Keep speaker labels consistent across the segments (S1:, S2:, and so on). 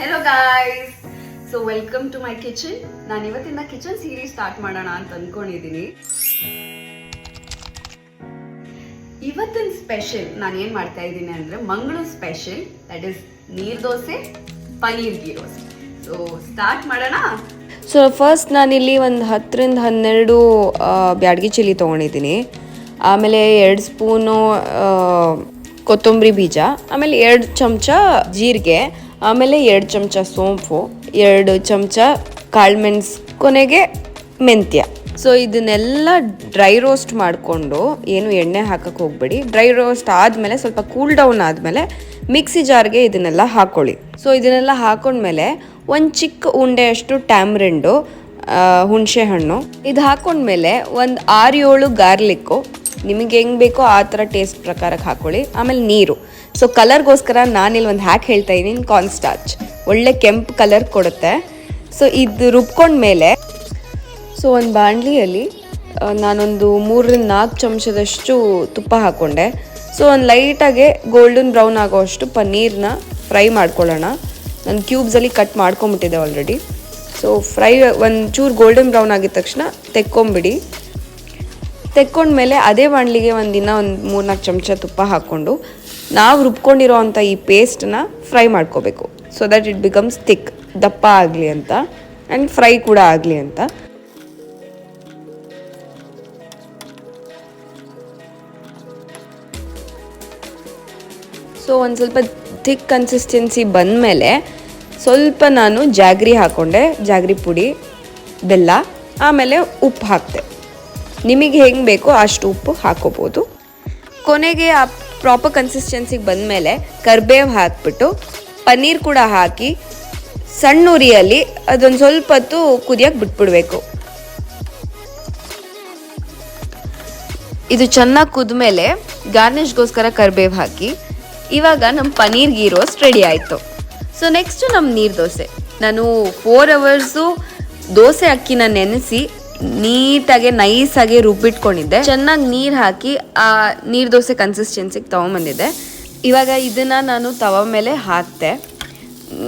S1: Hello guys, so welcome to my kitchen. ನಾನು ಇವತ್ತಿಂದ kitchen series start ಮಾಡೋಣ ಅಂತ ಅನ್ಕೊಂಡಿದ್ದೀನಿ. ಇವತ್ತಿನ ಸ್ಪೆಷಲ್ ನಾನು ಏನು ಮಾಡ್ತಾ ಇದ್ದೀನಿ ಅಂದರೆ ಮಂಗಳೂರು ಸ್ಪೆಷಲ್, ದಟ್ ಇಸ್ ನೀರು ದೋಸೆ, ಪನೀರ್ ಗೀರೋಸ್. ಸೊ ಸ್ಟಾರ್ಟ್ ಮಾಡೋಣ.
S2: ಸೊ ಫಸ್ಟ್ ನಾನಿಲ್ಲಿ ಒಂದು 10-12 ಬ್ಯಾಡಗಿ ಚಿಲ್ಲಿ ತೊಗೊಂಡಿದ್ದೀನಿ. ಆಮೇಲೆ 2 ಸ್ಪೂನು ಕೊತ್ತಂಬರಿ ಬೀಜ, ಆಮೇಲೆ 2 ಚಮಚ ಜೀರಿಗೆ, ಆಮೇಲೆ 2 ಚಮಚ ಸೋಂಪು, 2 ಚಮಚ ಕಾಳುಮೆಣಸು, ಕೊನೆಗೆ ಮೆಂತ್ಯ. ಸೊ ಇದನ್ನೆಲ್ಲ ಡ್ರೈ ರೋಸ್ಟ್ ಮಾಡಿಕೊಂಡು, ಏನು ಎಣ್ಣೆ ಹಾಕಕ್ಕೆ ಹೋಗಬೇಡಿ. ಡ್ರೈ ರೋಸ್ಟ್ ಆದಮೇಲೆ ಸ್ವಲ್ಪ ಕೂಲ್ ಡೌನ್ ಆದಮೇಲೆ ಮಿಕ್ಸಿ ಜಾರ್ಗೆ ಇದನ್ನೆಲ್ಲ ಹಾಕ್ಕೊಳ್ಳಿ. ಸೊ ಇದನ್ನೆಲ್ಲ ಹಾಕೊಂಡ್ಮೇಲೆ ಒಂದು ಚಿಕ್ಕ ಉಂಡೆಯಷ್ಟು ಟ್ಯಾಮ್ರಿಂಡು, ಹುಣಸೆ ಹಣ್ಣು ಇದು ಹಾಕೊಂಡ್ಮೇಲೆ ಒಂದು 6-7 ಗಾರ್ಲಿಕ್ಕು, ನಿಮಗೆ ಹೆಂಗೆ ಬೇಕೋ ಆ ಥರ ಟೇಸ್ಟ್ ಪ್ರಕಾರಕ್ಕೆ ಹಾಕ್ಕೊಳ್ಳಿ. ಆಮೇಲೆ ನೀರು. ಸೊ ಕಲರ್ಗೋಸ್ಕರ ನಾನಿಲ್ಲಿ ಒಂದು ಹ್ಯಾಕ್ ಹೇಳ್ತಾ ಇದ್ದೀನಿ, ಕಾರ್ನ್ಸ್ಟಾರ್ಚ್ ಒಳ್ಳೆ ಕೆಂಪು ಕಲರ್ ಕೊಡುತ್ತೆ. ಸೊ ಇದು ರುಬ್ಕೊಂಡ್ಮೇಲೆ ಸೊ ಒಂದು ಬಾಣಲಿಯಲ್ಲಿ ನಾನೊಂದು 3-4 ಚಮಚದಷ್ಟು ತುಪ್ಪ ಹಾಕ್ಕೊಂಡೆ. ಸೊ ಒಂದು ಲೈಟಾಗೆ ಗೋಲ್ಡನ್ ಬ್ರೌನ್ ಆಗೋಷ್ಟು ಪನ್ನೀರನ್ನ ಫ್ರೈ ಮಾಡ್ಕೊಳ್ಳೋಣ. ನಾನು ಕ್ಯೂಬ್ಸಲ್ಲಿ ಕಟ್ ಮಾಡ್ಕೊಂಬಿಟ್ಟಿದ್ದೆ ಆಲ್ರೆಡಿ. ಸೊ ಫ್ರೈ ಒಂಚೂರು ಗೋಲ್ಡನ್ ಬ್ರೌನ್ ಆಗಿದ ತಕ್ಷಣ ತೆಕ್ಕೊಂಡ್ಮೇಲೆ ಅದೇ ಬಾಣಲಿಗೆ ಒಂದು 3-4 ಚಮಚ ತುಪ್ಪ ಹಾಕ್ಕೊಂಡು ನಾವು ರುಬ್ಕೊಂಡಿರೋ ಅಂಥ ಈ ಪೇಸ್ಟನ್ನ ಫ್ರೈ ಮಾಡ್ಕೋಬೇಕು. So that it becomes thick, ದಪ್ಪ ಆಗಲಿ ಅಂತ ಆ್ಯಂಡ್ ಫ್ರೈ ಕೂಡ ಆಗಲಿ ಅಂತ. ಸೊ ಒಂದು ಸ್ವಲ್ಪ ಥಿಕ್ ಕನ್ಸಿಸ್ಟೆನ್ಸಿ ಬಂದಮೇಲೆ ಸ್ವಲ್ಪ ನಾನು ಜಾಗ್ರಿ ಹಾಕ್ಕೊಂಡೆ, ಜಾಗ್ರಿ ಪುಡಿ, ಬೆಲ್ಲ, ಆಮೇಲೆ ಉಪ್ಪು ಹಾಕಿದೆ. ನಿಮಗೆ ಹೆಂಗೆ ಬೇಕೋ ಅಷ್ಟು ಉಪ್ಪು ಹಾಕೋಬೋದು. ಕೊನೆಗೆ ಆ ಪ್ರಾಪರ್ ಕನ್ಸಿಸ್ಟೆನ್ಸಿಗೆ ಬಂದಮೇಲೆ ಕರಿಬೇವು ಹಾಕ್ಬಿಟ್ಟು ಪನ್ನೀರ್ ಕೂಡ ಹಾಕಿ ಸಣ್ಣ ಉರಿಯಲ್ಲಿ ಅದೊಂದು ಸ್ವಲ್ಪ ಹೊತ್ತು ಕುದಿಯೋಕ್ಕೆ ಬಿಟ್ಬಿಡ್ಬೇಕು. ಇದು ಚೆನ್ನಾಗಿ ಕುದ್ಮೇಲೆ ಗಾರ್ನಿಷ್ಗೋಸ್ಕರ ಕರಿಬೇವು ಹಾಕಿ ಇವಾಗ ನಮ್ಮ ಪನ್ನೀರ್ ಗೀರೋಸ್ ರೆಡಿ ಆಯಿತು. ಸೊ ನೆಕ್ಸ್ಟು ನಮ್ಮ ನೀರು ದೋಸೆ. ನಾನು 4 ಅವರ್ಸು ದೋಸೆ ಅಕ್ಕಿನ ನೆನೆಸಿ ನೀಟಾಗಿ ನೈಸಾಗಿ ರುಬ್ಬಿಟ್ಕೊಂಡಿದ್ದೆ. ಚೆನ್ನಾಗಿ ನೀರು ಹಾಕಿ ಆ ನೀರು ದೋಸೆ ಕನ್ಸಿಸ್ಟೆನ್ಸಿಗೆ ತೊಗೊಂಬಂದಿದ್ದೆ. ಇವಾಗ ಇದನ್ನು ನಾನು ತವ ಮೇಲೆ ಹಾಕ್ತೆ.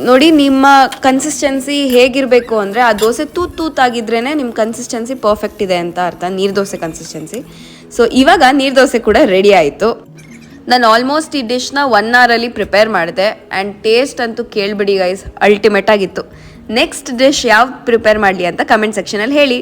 S2: ನೋಡಿ, ನಿಮ್ಮ ಕನ್ಸಿಸ್ಟೆನ್ಸಿ ಹೇಗಿರಬೇಕು ಅಂದರೆ ಆ ದೋಸೆ ತೂತಾಗಿದ್ರೇ ನಿಮ್ಮ ಕನ್ಸಿಸ್ಟೆನ್ಸಿ ಪರ್ಫೆಕ್ಟ್ ಇದೆ ಅಂತ ಅರ್ಥ, ನೀರು ದೋಸೆ ಕನ್ಸಿಸ್ಟೆನ್ಸಿ. ಸೊ ಇವಾಗ ನೀರು ದೋಸೆ ಕೂಡ ರೆಡಿ ಆಯಿತು. ನಾನು ಆಲ್ಮೋಸ್ಟ್ ಈ ಡಿಶ್ನ 1 ಅವರಲ್ಲಿ ಪ್ರಿಪೇರ್ ಮಾಡಿದೆ ಆ್ಯಂಡ್ ಟೇಸ್ಟ್ ಅಂತೂ ಕೇಳಿಬಿಡಿ ಗೈಸ್, ಅಲ್ಟಿಮೇಟ್ ಆಗಿತ್ತು. ನೆಕ್ಸ್ಟ್ ಡಿಶ್ ಯಾವ್ದು ಪ್ರಿಪೇರ್ ಮಾಡಲಿ ಅಂತ ಕಮೆಂಟ್ ಸೆಕ್ಷನಲ್ಲಿ ಹೇಳಿ.